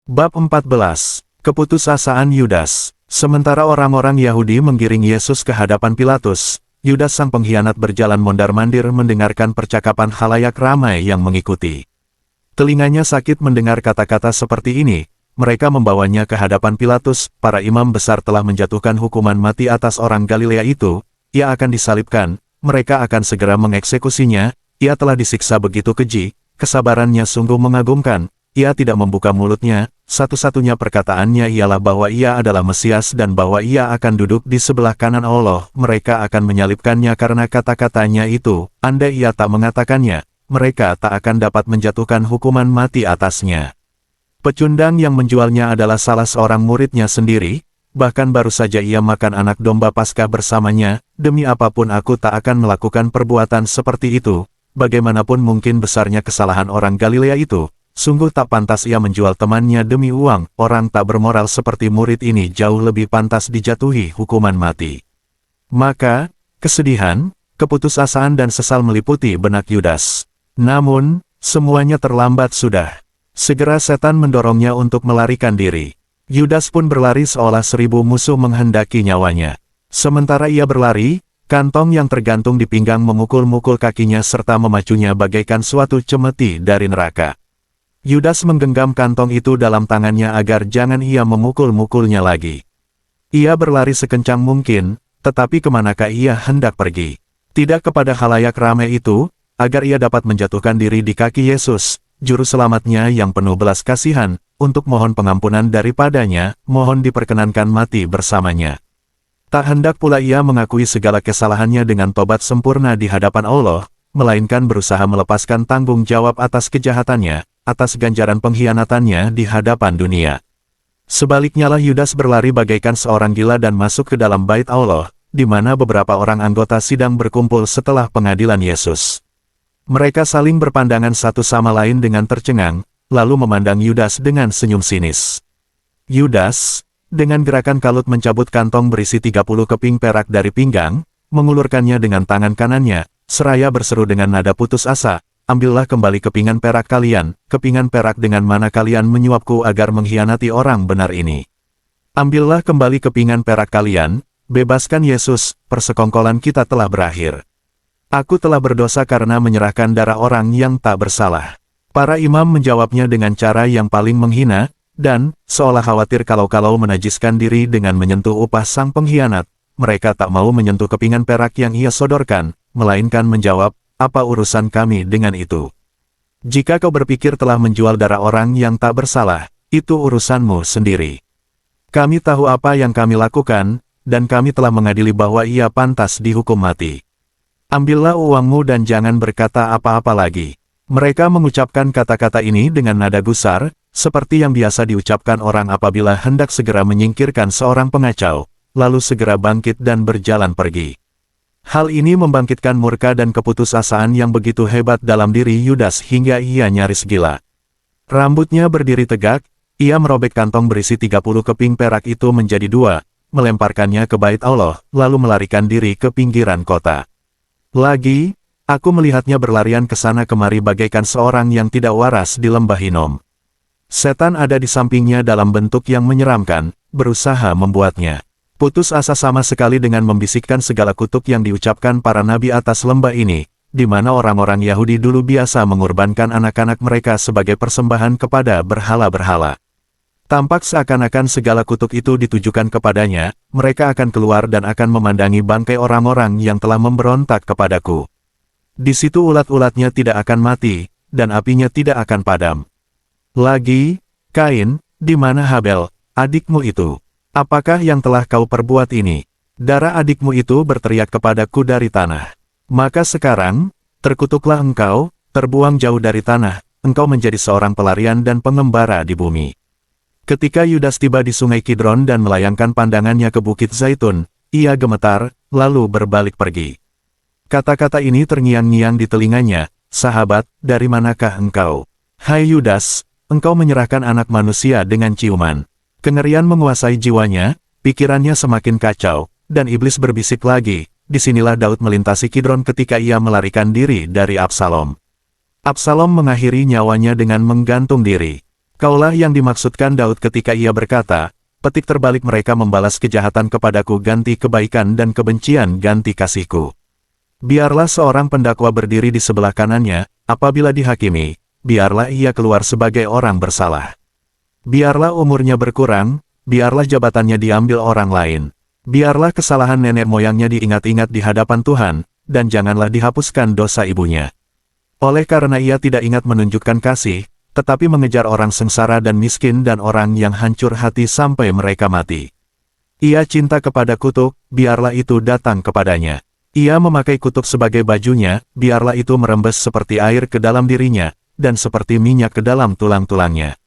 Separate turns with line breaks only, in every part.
Bab 14. Keputusasaan Yudas. Sementara orang-orang Yahudi menggiring Yesus ke hadapan Pilatus, Yudas sang pengkhianat berjalan mondar-mandir mendengarkan percakapan khalayak ramai yang mengikuti. Telinganya sakit mendengar kata-kata seperti ini. Mereka membawanya ke hadapan Pilatus. Para imam besar telah menjatuhkan hukuman mati atas orang Galilea itu. Ia akan disalibkan, mereka akan segera mengeksekusinya. Ia telah disiksa begitu keji, kesabarannya sungguh mengagumkan. Ia tidak membuka mulutnya, satu-satunya perkataannya ialah bahwa ia adalah Mesias dan bahwa ia akan duduk di sebelah kanan Allah. Mereka akan menyalibkannya karena kata-katanya itu. Andai ia tak mengatakannya, mereka tak akan dapat menjatuhkan hukuman mati atasnya. Pecundang yang menjualnya adalah salah seorang muridnya sendiri, bahkan baru saja ia makan anak domba Paskah bersamanya. Demi apapun aku tak akan melakukan perbuatan seperti itu. Bagaimanapun mungkin besarnya kesalahan orang Galilea itu, sungguh tak pantas ia menjual temannya demi uang. Orang tak bermoral seperti murid ini jauh lebih pantas dijatuhi hukuman mati. Maka, kesedihan, keputusasaan dan sesal meliputi benak Yudas. Namun, semuanya terlambat sudah. Segera setan mendorongnya untuk melarikan diri. Yudas pun berlari seolah 1000 musuh menghendaki nyawanya. Sementara ia berlari, kantong yang tergantung di pinggang memukul-mukul kakinya serta memacunya bagaikan suatu cemeti dari neraka. Yudas menggenggam kantong itu dalam tangannya agar jangan ia memukul-mukulnya lagi. Ia berlari sekencang mungkin, tetapi kemanakah ia hendak pergi? Tidak kepada khalayak ramai itu, agar ia dapat menjatuhkan diri di kaki Yesus, Juru Selamatnya yang penuh belas kasihan, untuk mohon pengampunan daripadanya, mohon diperkenankan mati bersamanya. Tak hendak pula ia mengakui segala kesalahannya dengan tobat sempurna di hadapan Allah, melainkan berusaha melepaskan tanggung jawab atas kejahatannya, atas ganjaran pengkhianatannya di hadapan dunia. Sebaliknya lah Yudas berlari bagaikan seorang gila dan masuk ke dalam bait Allah, di mana beberapa orang anggota sidang berkumpul setelah pengadilan Yesus. Mereka saling berpandangan satu sama lain dengan tercengang, lalu memandang Yudas dengan senyum sinis. Yudas, dengan gerakan kalut mencabut kantong berisi 30 keping perak dari pinggang, mengulurkannya dengan tangan kanannya, seraya berseru dengan nada putus asa, "Ambillah kembali kepingan perak kalian, kepingan perak dengan mana kalian menyuapku agar mengkhianati orang benar ini. Ambillah kembali kepingan perak kalian, bebaskan Yesus, persekongkolan kita telah berakhir. Aku telah berdosa karena menyerahkan darah orang yang tak bersalah." Para imam menjawabnya dengan cara yang paling menghina, dan, seolah khawatir kalau-kalau menajiskan diri dengan menyentuh upah sang pengkhianat, mereka tak mau menyentuh kepingan perak yang ia sodorkan, melainkan menjawab, "Apa urusan kami dengan itu? Jika kau berpikir telah menjual darah orang yang tak bersalah, itu urusanmu sendiri. Kami tahu apa yang kami lakukan, dan kami telah mengadili bahwa ia pantas dihukum mati. Ambillah uangmu dan jangan berkata apa-apa lagi." Mereka mengucapkan kata-kata ini dengan nada gusar, seperti yang biasa diucapkan orang apabila hendak segera menyingkirkan seorang pengacau, lalu segera bangkit dan berjalan pergi. Hal ini membangkitkan murka dan keputusasaan yang begitu hebat dalam diri Yudas hingga ia nyaris gila. Rambutnya berdiri tegak, ia merobek kantong berisi 30 keping perak itu menjadi 2, melemparkannya ke bait Allah, lalu melarikan diri ke pinggiran kota. Lagi, aku melihatnya berlarian ke sana kemari bagaikan seorang yang tidak waras di lembah Hinom. Setan ada di sampingnya dalam bentuk yang menyeramkan, berusaha membuatnya putus asa sama sekali dengan membisikkan segala kutuk yang diucapkan para nabi atas lembah ini, di mana orang-orang Yahudi dulu biasa mengorbankan anak-anak mereka sebagai persembahan kepada berhala-berhala. Tampak seakan-akan segala kutuk itu ditujukan kepadanya, mereka akan keluar dan akan memandangi bangkai orang-orang yang telah memberontak kepadaku. Di situ ulat-ulatnya tidak akan mati, dan apinya tidak akan padam. Lagi, Kain, di mana Habel, adikmu itu? Apakah yang telah kau perbuat ini? Darah adikmu itu berteriak kepadaku dari tanah. Maka sekarang, terkutuklah engkau, terbuang jauh dari tanah, engkau menjadi seorang pelarian dan pengembara di bumi. Ketika Yudas tiba di sungai Kidron dan melayangkan pandangannya ke Bukit Zaitun, ia gemetar, lalu berbalik pergi. Kata-kata ini terngiang-ngiang di telinganya, "Sahabat, dari manakah engkau? Hai Yudas, engkau menyerahkan anak manusia dengan ciuman." Kengerian menguasai jiwanya, pikirannya semakin kacau, dan iblis berbisik lagi, disinilah Daud melintasi Kidron ketika ia melarikan diri dari Absalom. Absalom mengakhiri nyawanya dengan menggantung diri. Kaulah yang dimaksudkan Daud ketika ia berkata, petik terbalik mereka membalas kejahatan kepadaku ganti kebaikan dan kebencian ganti kasihku. Biarlah seorang pendakwa berdiri di sebelah kanannya, apabila dihakimi, biarlah ia keluar sebagai orang bersalah. Biarlah umurnya berkurang, biarlah jabatannya diambil orang lain. Biarlah kesalahan nenek moyangnya diingat-ingat di hadapan Tuhan, dan janganlah dihapuskan dosa ibunya. Oleh karena ia tidak ingat menunjukkan kasih, tetapi mengejar orang sengsara dan miskin dan orang yang hancur hati sampai mereka mati. Ia cinta kepada kutuk, biarlah itu datang kepadanya. Ia memakai kutuk sebagai bajunya, biarlah itu merembes seperti air ke dalam dirinya, dan seperti minyak ke dalam tulang-tulangnya.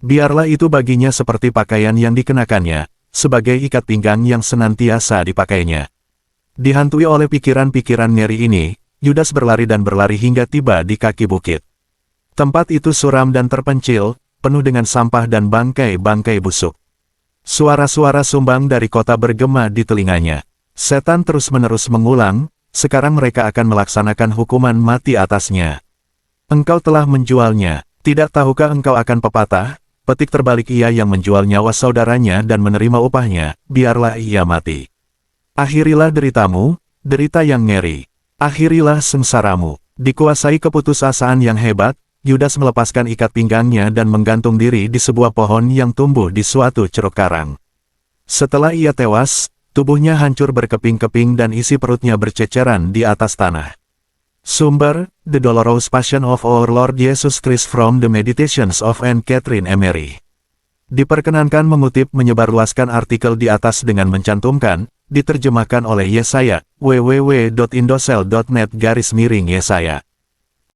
Biarlah itu baginya seperti pakaian yang dikenakannya, sebagai ikat pinggang yang senantiasa dipakainya. Dihantui oleh pikiran-pikiran ngeri ini, Yudas berlari dan berlari hingga tiba di kaki bukit. Tempat itu suram dan terpencil, penuh dengan sampah dan bangkai-bangkai busuk. Suara-suara sumbang dari kota bergema di telinganya. Setan terus-menerus mengulang, sekarang mereka akan melaksanakan hukuman mati atasnya. Engkau telah menjualnya, tidak tahukah engkau akan pepatah, petik terbalik ia yang menjual nyawa saudaranya dan menerima upahnya, biarlah ia mati. Akhirilah deritamu, derita yang ngeri. Akhirilah sengsaramu. Dikuasai keputusasaan yang hebat, Yudas melepaskan ikat pinggangnya dan menggantung diri di sebuah pohon yang tumbuh di suatu ceruk karang. Setelah ia tewas, tubuhnya hancur berkeping-keping dan isi perutnya berceceran di atas tanah. Sumber, The Dolorous Passion of Our Lord Jesus Christ from the Meditations of Anne Catherine Emery. Diperkenankan mengutip menyebarluaskan artikel di atas dengan mencantumkan, diterjemahkan oleh Yesaya, www.indosel.net/Yesaya.